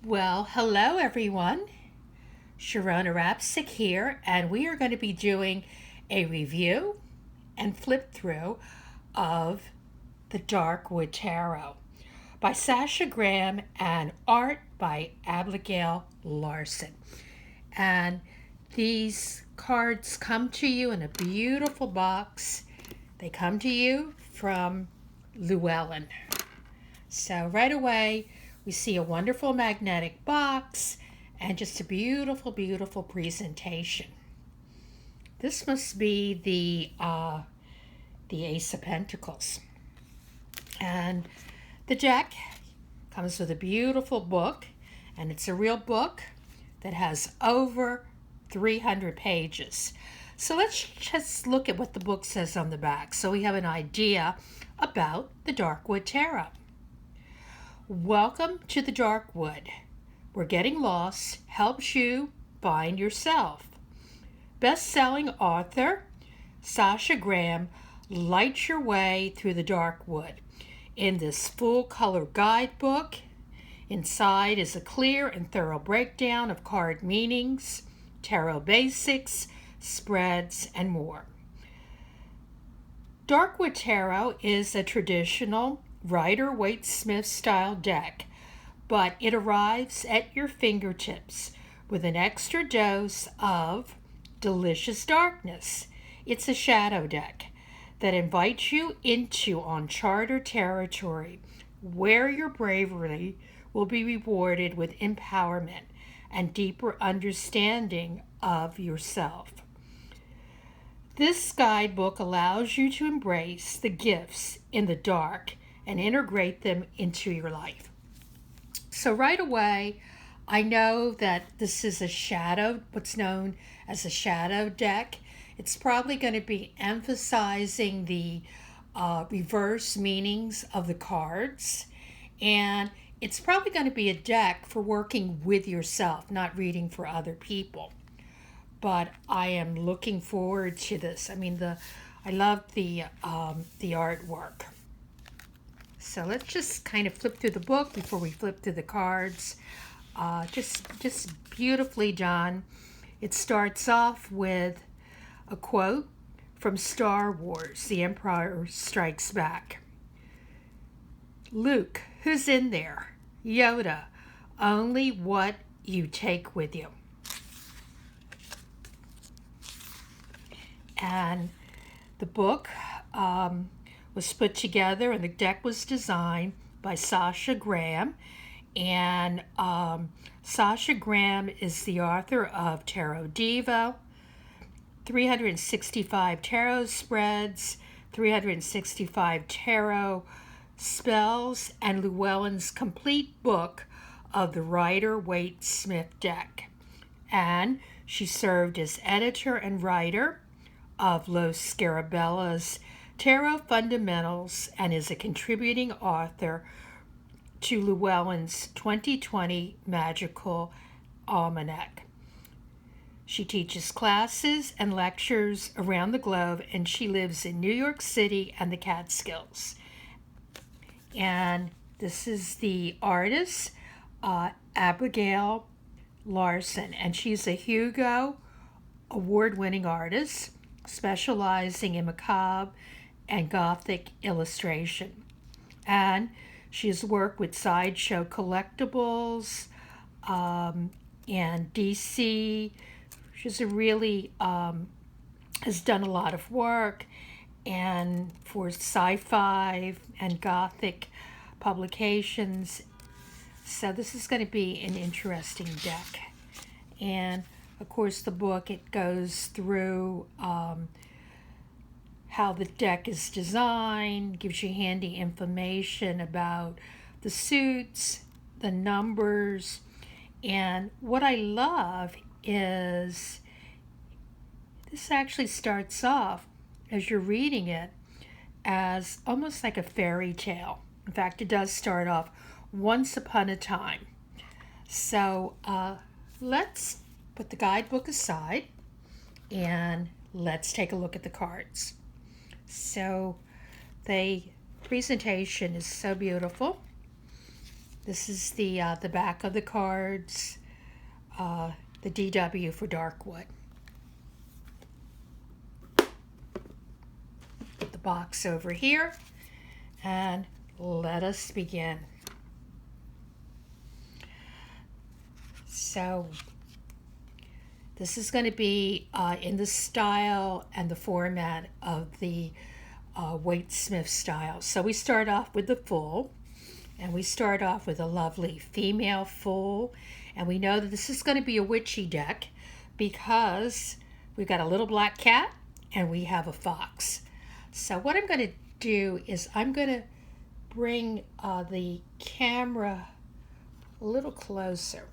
Well, hello everyone. Sharona Rapsick here, and we are going to be doing a review and flip through of the Darkwood Tarot by Sasha Graham and art by Abigail Larson. And these cards come to you in a beautiful box. They come to you from Llewelyn. So right away, we see a wonderful magnetic box and just a beautiful, beautiful presentation. This must be the Ace of Pentacles. And the deck comes with a beautiful book, and it's a real book that has over 300 pages. So let's just look at what the book says on the back so we have an idea about the Darkwood Tarot. Welcome to the Darkwood, where getting lost helps you find yourself. Best-selling author Sasha Graham lights your way through the Darkwood in this full-color guidebook. Inside is a clear and thorough breakdown of card meanings, tarot basics, spreads, and more. Darkwood Tarot is a traditional Rider-Waite-Smith style deck, but it arrives at your fingertips with an extra dose of delicious darkness. It's a shadow deck that invites you into uncharted territory where your bravery will be rewarded with empowerment and deeper understanding of yourself. This guidebook allows you to embrace the gifts in the dark and integrate them into your life. So right away, I know that this is a shadow, what's known as a shadow deck. It's probably going to be emphasizing the reverse meanings of the cards, and it's probably going to be a deck for working with yourself, not reading for other people. But I am looking forward to this. I mean, I love the artwork. So let's just kind of flip through the book before we flip through the cards. Just beautifully done. It starts off with a quote from Star Wars, The Empire Strikes Back. Luke, who's in there? Yoda, only what you take with you. And the book was put together, and the deck was designed by Sasha Graham. And Sasha Graham is the author of Tarot Diva, 365 tarot spreads, 365 tarot spells, and Llewelyn's complete book of the Rider-Waite-Smith deck. And she served as editor and writer of Los Scarabella's Tarot Fundamentals and is a contributing author to Llewelyn's 2020 Magical Almanac. She teaches classes and lectures around the globe, and she lives in New York City and the Catskills. And this is the artist, Abigail Larson, and she's a Hugo award-winning artist specializing in macabre and gothic illustration. And she has worked with Sideshow Collectibles and DC. She's really has done a lot of work and for sci-fi and gothic publications. So this is going to be an interesting deck. And of course, the book, it goes through how the deck is designed, gives you handy information about the suits, the numbers, and what I love is this actually starts off, as you're reading it, as almost like a fairy tale. In fact, it does start off once upon a time. So let's put the guidebook aside and let's take a look at the cards. So the presentation is so beautiful. This is the back of the cards, the DW for Darkwood. Put the box over here and let us begin. So this is going to be in the style and the format of the Waite Smith style. So we start off with the full, and we start off with a lovely female full, and we know that this is going to be a witchy deck because we've got a little black cat and we have a fox. So what I'm going to do is I'm going to bring the camera a little closer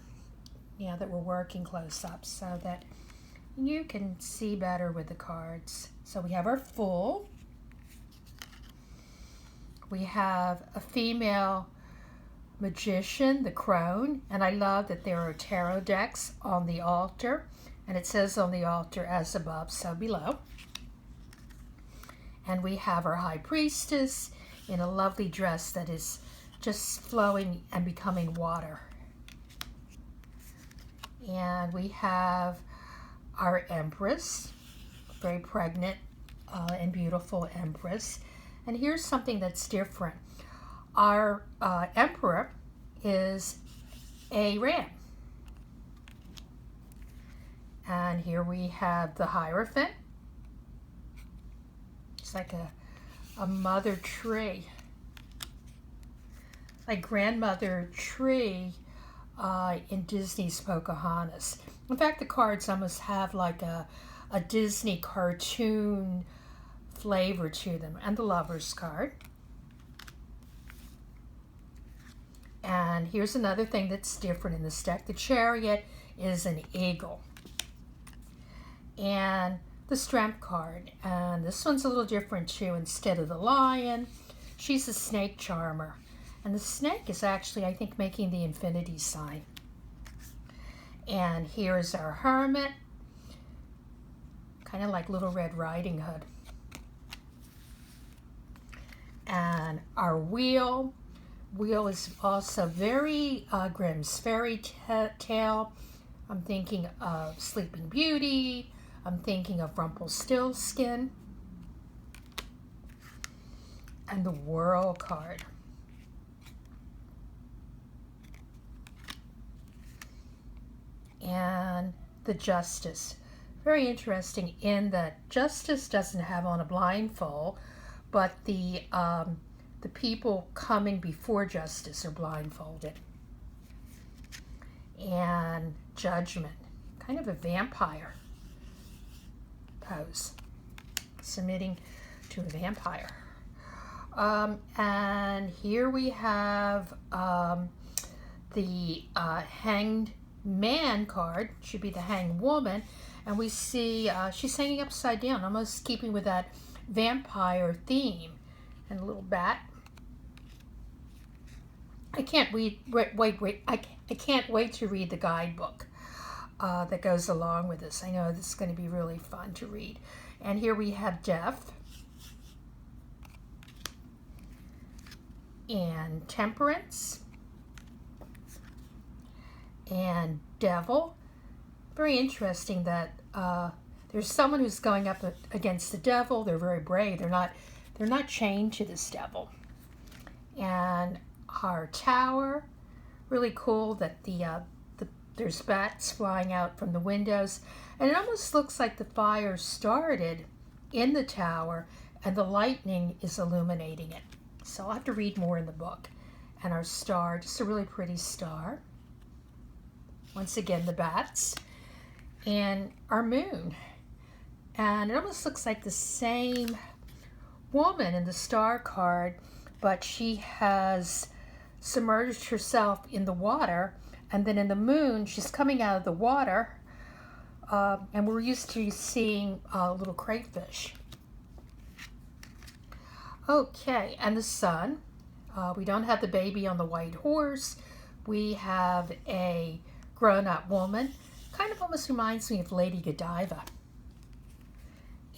now that we're working close up so that you can see better with the cards. So we have our full. We have a female magician, the crone, and I love that there are tarot decks on the altar, and it says on the altar, as above, so below. And we have our high priestess in a lovely dress that is just flowing and becoming water. And we have our empress, very pregnant and beautiful empress. And here's something that's different. Our emperor is a ram. And here we have the Hierophant. It's like a mother tree, like grandmother tree in Disney's Pocahontas. In fact, the cards almost have like a Disney cartoon flavor to them. And the Lover's card. And here's another thing that's different in this deck. The Chariot is an eagle. And the Strength card. And this one's a little different too. Instead of the lion, she's a snake charmer. And the snake is actually, I think, making the infinity sign. And here's our Hermit. Kind of like Little Red Riding Hood. And our Wheel. Wheel is also very Grimm's fairy tale. I'm thinking of Sleeping Beauty. I'm thinking of Rumpelstiltskin. And the World card. And the Justice. Very interesting in that Justice doesn't have on a blindfold, but the people coming before Justice are blindfolded. And Judgment, kind of a vampire pose, submitting to a vampire. And here we have the Hanged Man card, should be the Hanged Woman, and we see she's hanging upside down, almost keeping with that vampire theme. And a little bat. I can't wait. I can't wait to read the guidebook that goes along with this. I know this is going to be really fun to read. And here we have Death and Temperance and Devil. Very interesting that there's someone who's going up against the devil. They're very brave. They're not chained to this devil. And our Tower, really cool that there's bats flying out from the windows, and it almost looks like the fire started in the tower and the lightning is illuminating it. So I'll have to read more in the book. And our star, just a really pretty star. Once again, the bats. And our moon. And it almost looks like the same woman in the star card, but she has submerged herself in the water, and then in the moon she's coming out of the water, and we're used to seeing little crayfish. Okay, and the sun. We don't have the baby on the white horse. We have a grown-up woman. Kind of almost reminds me of Lady Godiva.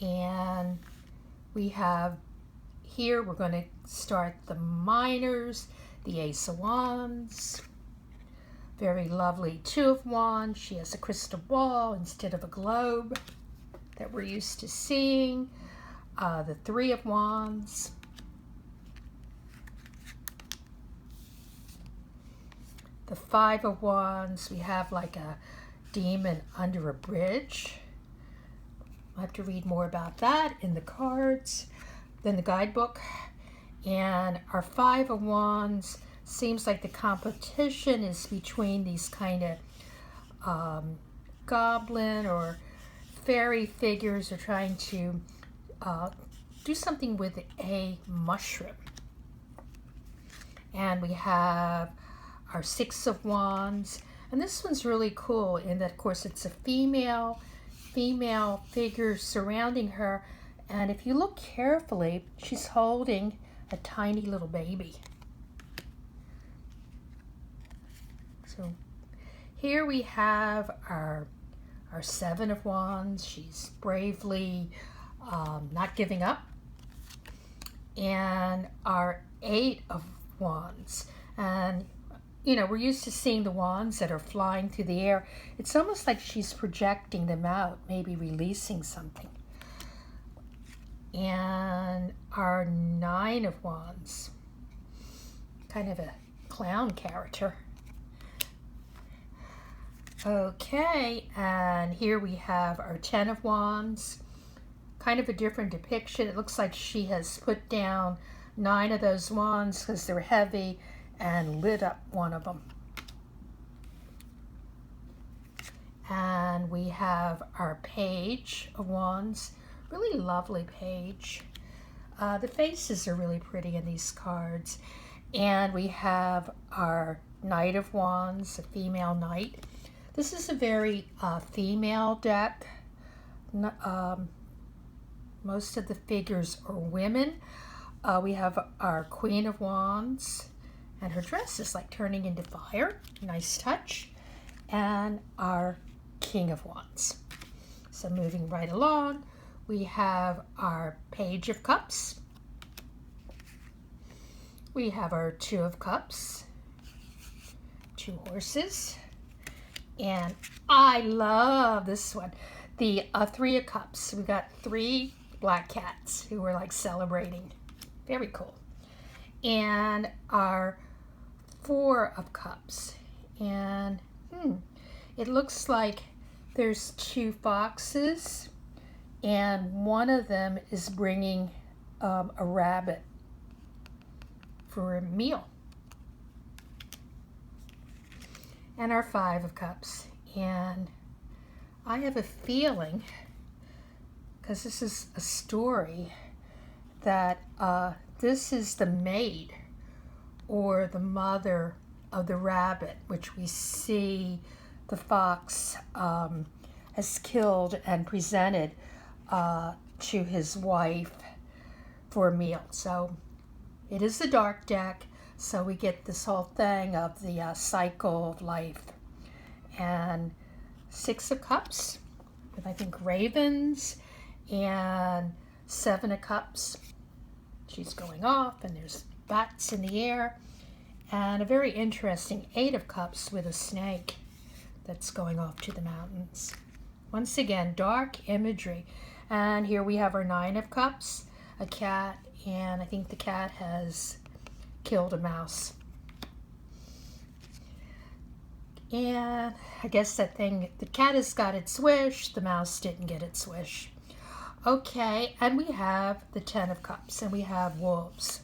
And we have here we're going to start the minors, the Ace of Wands. Very lovely Two of Wands. She has a crystal ball instead of a globe that we're used to seeing. The Three of Wands. The Five of Wands. We have like a demon under a bridge. I have to read more about that in the cards, then the guidebook. And our Five of Wands seems like the competition is between these kind of goblin or fairy figures are trying to do something with a mushroom. And we have our Six of Wands. And this one's really cool in that, of course, it's a female figure surrounding her. And if you look carefully, she's holding a tiny little baby. So here we have our Seven of Wands. She's bravely not giving up. And our Eight of Wands. And you know, we're used to seeing the wands that are flying through the air. It's almost like she's projecting them out, maybe releasing something. And our Nine of Wands. Kind of a clown character. Okay, and here we have our Ten of Wands. Kind of a different depiction. It looks like she has put down 9 of those wands because they're heavy and lit up one of them. And we have our Page of Wands. Really lovely page. The faces are really pretty in these cards. And we have our Knight of Wands, a female knight. This is a very female deck. Most of the figures are women. We have our Queen of Wands. And her dress is like turning into fire. Nice touch. And our King of Wands. So moving right along, we have our Page of Cups. We have our Two of Cups. 2 horses. And I love this one. The Three of Cups. We got 3 black cats who were like celebrating. Very cool. And our Four of Cups. And it looks like there's 2 foxes and one of them is bringing a rabbit for a meal. And our Five of Cups. And I have a feeling, because this is a story, that this is the maid or the mother of the rabbit, which we see the fox has killed and presented to his wife for a meal. So it is the dark deck, so we get this whole thing of the cycle of life. And Six of Cups with, I think, ravens, and Seven of Cups. She's going off and there's bats in the air, and a very interesting Eight of Cups with a snake that's going off to the mountains. Once again, dark imagery. And here we have our Nine of Cups, a cat, and I think the cat has killed a mouse. And I guess that thing, the cat has got its wish, the mouse didn't get its wish. Okay, and we have the Ten of Cups, and we have wolves.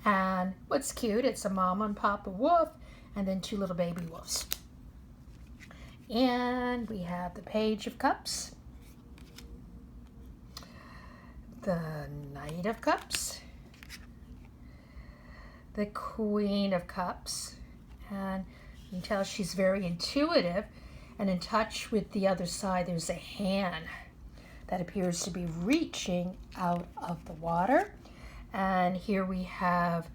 And what's cute, it's a mama and papa wolf, and then 2 little baby wolves. And we have the Page of Cups, the Knight of Cups, the Queen of Cups, and you can tell she's very intuitive and in touch with the other side. There's a hand that appears to be reaching out of the water. And here we have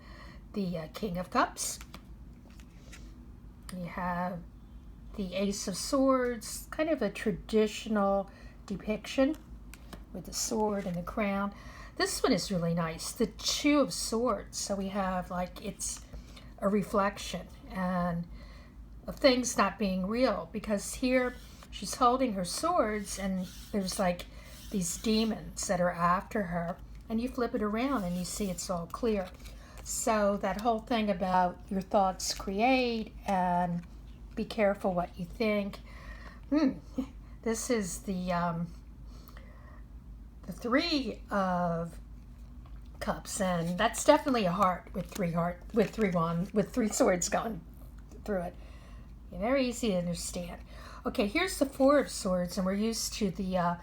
the King of Cups. We have the Ace of Swords, kind of a traditional depiction with the sword and the crown. This one is really nice. The Two of Swords. So we have like it's a reflection and of things not being real, because here she's holding her swords and there's like these demons that are after her, and you flip it around and you see it's all clear. So that whole thing about your thoughts create and be careful what you think. This is the Three of Cups, and that's definitely a heart with three swords going through it. Very easy to understand. Okay, here's the Four of Swords, and we're used to the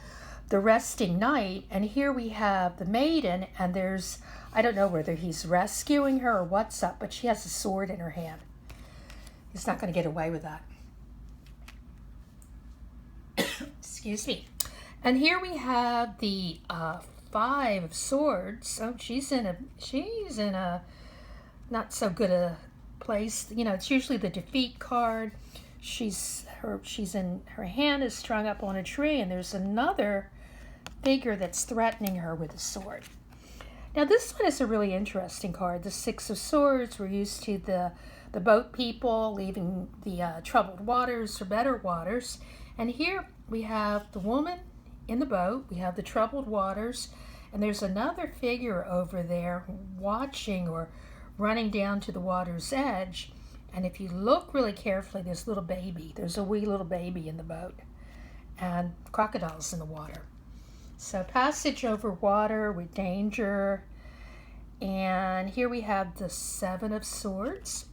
resting knight, and here we have the maiden, and there's, I don't know whether he's rescuing her or what's up, but she has a sword in her hand. He's not going to get away with that. Excuse me. And here we have the Five of Swords. Oh, she's in a not so good a place. You know, it's usually the defeat card. Her hand is strung up on a tree, and there's another figure that's threatening her with a sword. Now this one is a really interesting card. The Six of Swords. We're used to the boat people leaving the troubled waters for better waters, and here we have the woman in the boat. We have the troubled waters, and there's another figure over there watching or running down to the water's edge. And if you look really carefully, there's a wee little baby in the boat, and crocodiles in the water. So passage over water with danger. And here we have the Seven of Swords.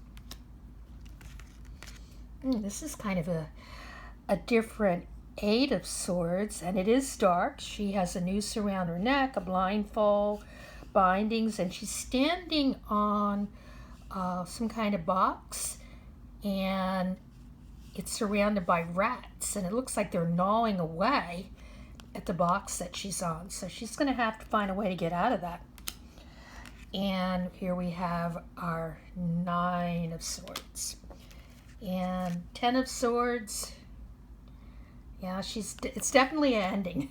This is kind of a different Eight of Swords, and it is dark. She has a noose around her neck, a blindfold, bindings, and she's standing on some kind of box, and it's surrounded by rats, and it looks like they're gnawing away at the box that she's on. So she's going to have to find a way to get out of that. And here we have our Nine of Swords and Ten of Swords. Yeah, it's definitely an ending.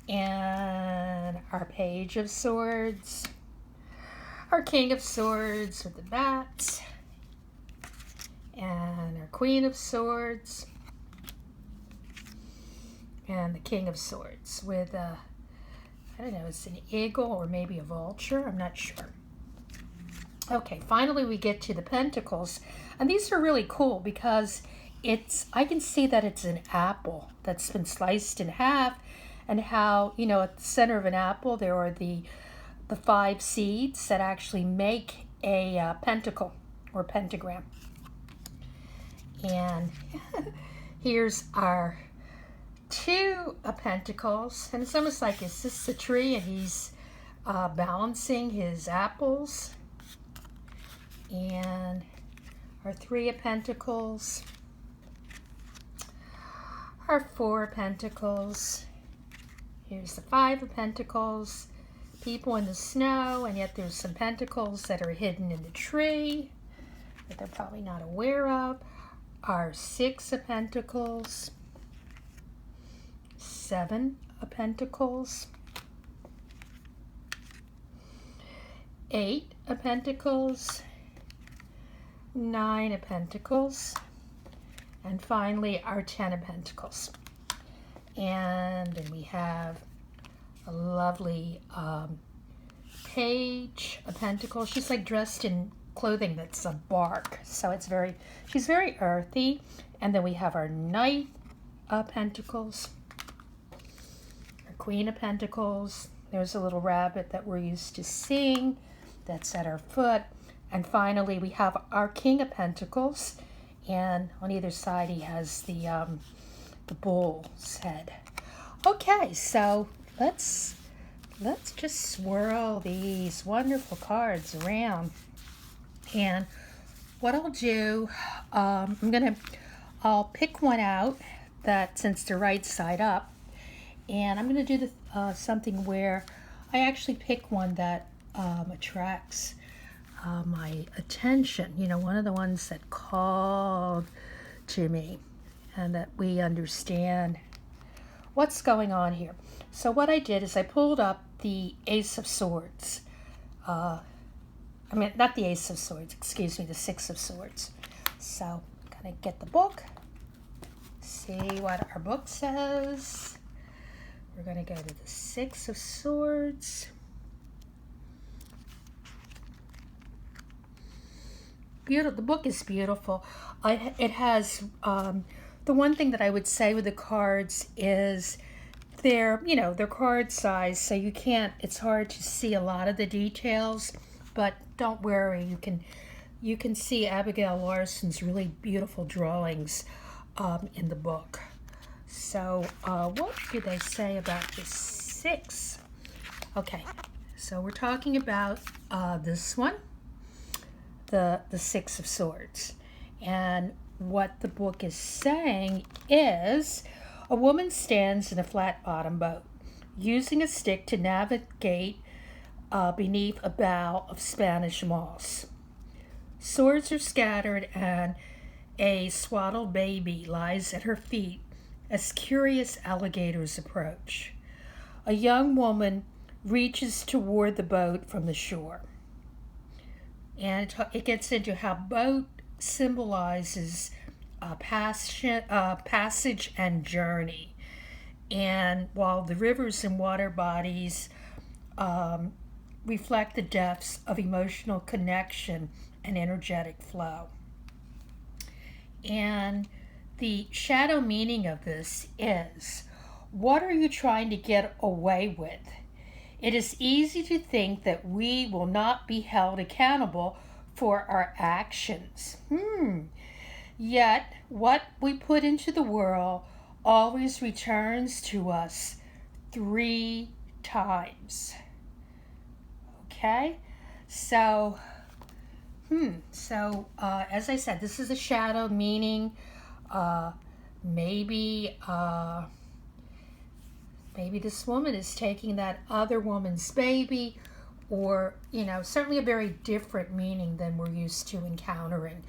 And our Page of Swords, our King of Swords with the bats, and our Queen of Swords, and the King of Swords with I don't know, it's an eagle or maybe a vulture, I'm not sure. Okay, finally we get to the Pentacles, and these are really cool because I can see that it's an apple that's been sliced in half, and how, you know, at the center of an apple there are the 5 seeds that actually make a pentacle or pentagram. And here's our Two of Pentacles, and it's almost like, is this a tree and he's balancing his apples. And our Three of Pentacles, our Four of Pentacles, here's the Five of Pentacles, people in the snow, and yet there's some pentacles that are hidden in the tree that they're probably not aware of. Our Six of Pentacles, Seven of Pentacles, Eight of Pentacles, Nine of Pentacles, and finally our Ten of Pentacles. And then we have a lovely Page of Pentacles. She's like dressed in clothing that's a bark, so she's very earthy. And then we have our Knight of Pentacles, our Queen of Pentacles. There's a little rabbit that we're used to seeing that's at our foot. And finally we have our King of Pentacles, and on either side he has the bull's head. Okay, so let's just swirl these wonderful cards around. And what I'll do, I'll pick one out that, since they're right side up, and I'm going to do something where I actually pick one that attracts my attention, you know, one of the ones that called to me, and that we understand what's going on here. So what I did is I pulled up the Ace of Swords. Not the Ace of Swords, excuse me, the Six of Swords. So I'm going to get the book, see what our book says. We're going to go to the Six of Swords. Beautiful. The book is beautiful. It has, the one thing that I would say with the cards is they're card size, so it's hard to see a lot of the details, but don't worry, you can see Abigail Larson's really beautiful drawings in the book. So what do they say about the six? Okay, so we're talking about this one, the Six of Swords. And what the book is saying is, a woman stands in a flat-bottom boat, using a stick to navigate beneath a bough of Spanish moss. Swords are scattered, and a swaddled baby lies at her feet as curious alligators approach. A young woman reaches toward the boat from the shore. And it gets into how boat symbolizes passage and journey. And while the rivers and water bodies reflect the depths of emotional connection and energetic flow. And the shadow meaning of this is, what are you trying to get away with? It is easy to think that we will not be held accountable for our actions. Yet, what we put into the world always returns to us 3 times. Okay? So, as I said, this is a shadow meaning. Maybe this woman is taking that other woman's baby, or, certainly a very different meaning than we're used to encountering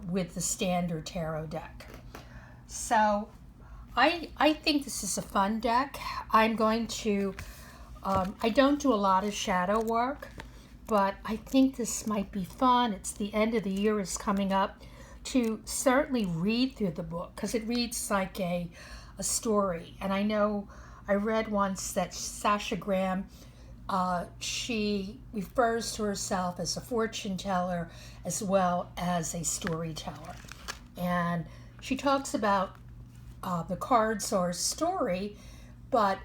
with the standard tarot deck. So I think this is a fun deck. I'm going to, I don't do a lot of shadow work, but I think this might be fun. It's the end of the year is coming up, to certainly read through the book, because it reads like a story. And I know I read once that Sasha Graham, she refers to herself as a fortune teller as well as a storyteller. And she talks about the cards are a story, but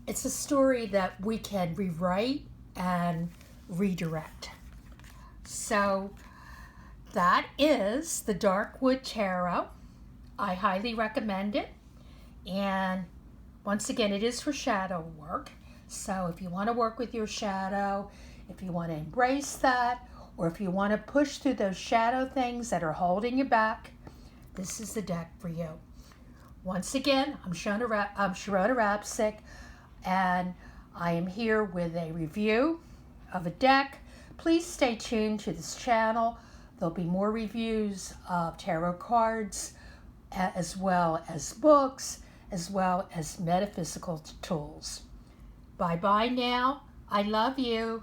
it's a story that we can rewrite and redirect. So that is the Darkwood Tarot. I highly recommend it. And once again, it is for shadow work. So if you want to work with your shadow, if you want to embrace that, or if you want to push through those shadow things that are holding you back, this is the deck for you. Once again, I'm Sharona Rapsick, and I am here with a review of a deck. Please stay tuned to this channel. There'll be more reviews of tarot cards, as well as books, as well as metaphysical tools. Bye-bye now. I love you.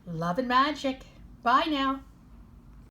Love and magic. Bye now.